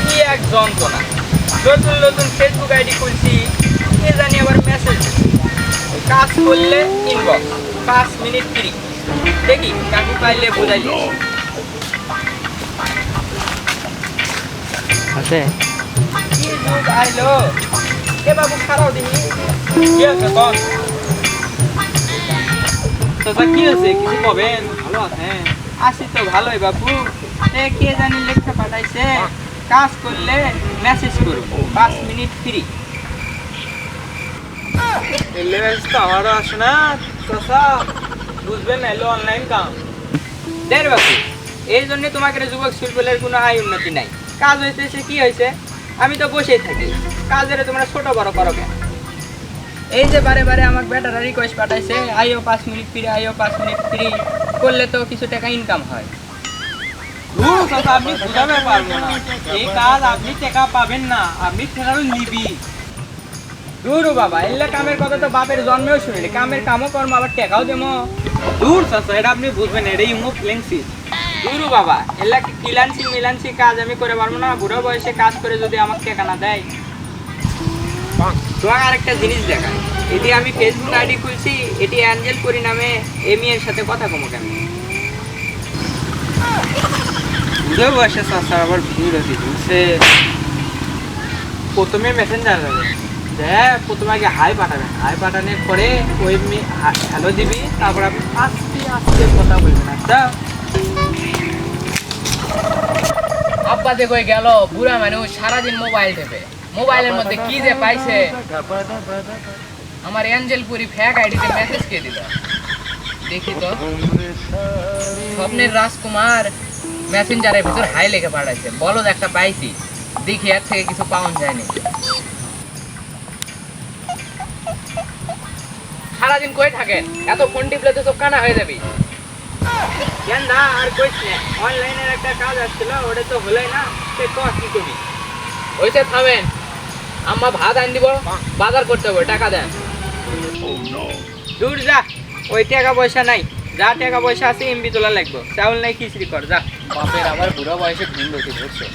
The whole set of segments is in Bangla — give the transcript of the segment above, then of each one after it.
কি এক যন্ত্রণা, নতুন নতুন ফেসবুক আইডি খুলছি, কে জানি আবার মেসেজ কাজ করলে ইনবক্স 5 মিনিট ফ্রি। দেখি কাকু পাইলে বোঝাইলে আছে কি যুগ আইলো। এ বাবু খারাও দেখি কি আছে কন। চাচা কি আছে কিছু কবেন? ভালো আছেন? আসি তো ভালোই বাবু। এ কে জানি লেখা পাঠাইছে, কাজ করলে মেসেজ করুন 5 মিনিট ফ্রি। এলে তো আমারও আসে না চাচা, বুঝবেন না, এলো অনলাইন কাম। দেড় বাবু, এই জন্য তোমাকে যুবক শিল্পের কোনো আয় উন্নতি নাই। কাজ হইতেছে কি হয়েছে, আমি তো বসেই থাকি, কাজের তোমরা ছোট বড় করো কেন? এই যে বারে বারে আমাকে বেটারা রিকোয়েস্ট পাঠাইছে, আইও 5 মিনিট ফ্রি, আইও 5 মিনিট ফ্রি করলে তো কিছু টাকা ইনকাম হয়। চাচা আপনি বুঝাতে পারবো না, এই কাজ আপনি টাকা পাবেন না, আপনি ফেরারও নিবি। দূর বাবা, এলে কামের কথা তো বাপের জন্মেও শুনিনি, কামের কামও কর্ম আবার টাকাও দেবো। দূর চাচা, এটা আপনি বুঝবেন, এটাই মুখ লেন্সি। দূর বাবা, এলা কিলানছি মিলানছি কাজ আমি করে পারবো না। বুড়ো বয়সে কাজ করে যদি আমাকে টাকা না দেয়। তোমার আরেকটা জিনিস দেখায়, এটি আমি ফেসবুক আইডি খুলছি, এটি অ্যাঞ্জেল করি নামে এর সাথে কথা কমো কেন? বুঝে বসে চাচা আবার ভিড় হতে বুঝছে। প্রথমে মেসেঞ্জার যাবে, প্রথমে আগে হাই পাঠাবেন, হাই পাঠানোর পরে ওই হ্যালো দিবি, তারপর আপনি আস্তে আস্তে কথা বলবেন। আচ্ছা আব্বা দেখো গেল, বুড়া মানুষ সারাদিন মোবাইল টেপে, মোবাইলের মধ্যে কি যে পাইছে। আমার এঞ্জেলপুরি ফেক আইডিতে মেসেজ কে দিল দেখি তো। স্বপ্নের রাজকুমার মেসেঞ্জারের ভিতর হাই লেখে পাঠাইছে, বলো একটা পাইছি, দেখি এর থেকে কিছু পাওয়া যায়নি। সারাদিন কই থাকেন, এত ফোন টিপলে তো সব কানা হয়ে যাবি। কেন না আর কইস না, অনলাইনের একটা কাজ আসছিল, ওটা তো হলোই না, সে কস কি করবি? ওইসে থামেন, আম্মা ভাত আন দিব, বাজার করতে হবে, টাকা দেন। দূর যা, ওই টাকা পয়সা নাই, যা টাকা পয়সা আছে এমবি তোলা লাগবে, চাউল নাই খিচড়ি কর যা। বাপের আবার বুড়ো বয়সে ঘুম বেশি ধরছে।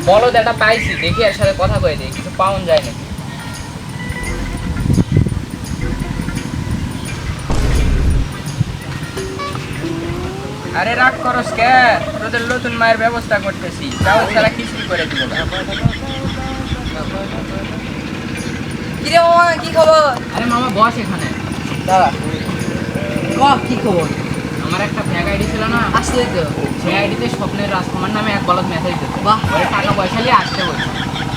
বলো একটা পাইছি, দেখি এর সাথে কথা কয়ে দিই, কিছু পাওয়া যায় নাকি। আরে রাগ করস কে, তোদের নতুন মায়ের ব্যবস্থা করতেছি, চাউল ছাড়া খিচড়ি করে দিব। কিরে মামা কি খবর? আরে মামা বস এখানে, দাঁড়া কি খবর? আমার একটা ফেক আইডি ছিল না, আসলে তো সেই আইডিতে স্বপ্নের রাজকুমার নামে এক বলদ মেসেজ দিত। বাহ। ওরে টাকা পয়সা নিয়ে আসতে বলছে,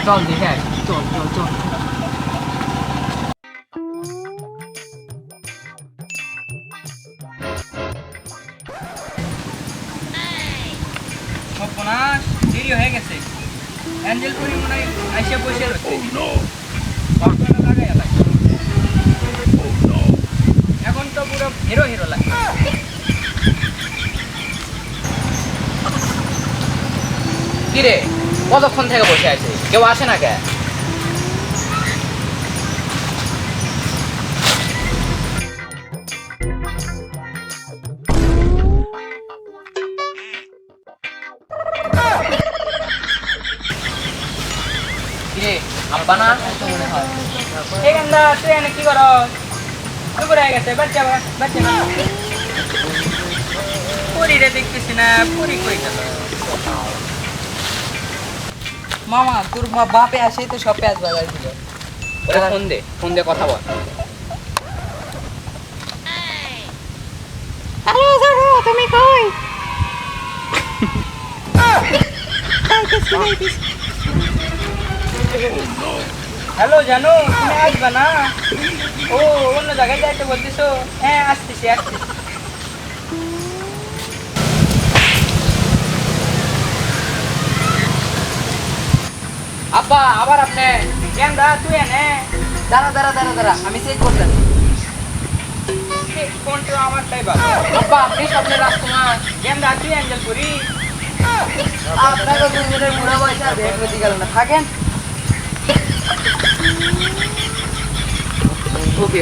চল দেখে আসি। চল চল চল। সর্বনাশ, দেরি হয়ে গেছে, অ্যাঞ্জেল করি মনে হয় আইসা বসে রয়েছে। এখন তো পুরো হিরো হিরো লাগে। কিরে কতক্ষণ থেকে বসে আছে, কেউ আসে না কে? কিরে আব্বা না তো মনে হয়। এই গান্দা তুই এনে কি করো? দুপুর হয়ে গেছে, বাচ্চা বাচ্চা না পরিরে দেখতেছি না, পরি কই গেল? মামা তোর বাপে আসে তো সব পেঁয়াজ বাজার দিল। ওরে ফোন দে কথা বল। হ্যালো জানো তুমি কই? হ্যালো জানো, তুমি আসবা না? ও অন্য জায়গায় যাইতে বলতেছো? হ্যাঁ আসতেছি আসতেছি। আব্বা আবার আপনি কেন দা তুই এনে দাঁড়া দাঁড়া দাঁড়া দাঁড়া আমি চেক করতেছি। ফোনটা আমার তাই বা আব্বা আপনি স্বপ্নের রাজকুমার। কেন দা তুই অ্যাঞ্জেল করি? আপনাকে দুজনের বুড়া পয়সা ভেট বেঁচে গেল না, থাকেন। ওকে।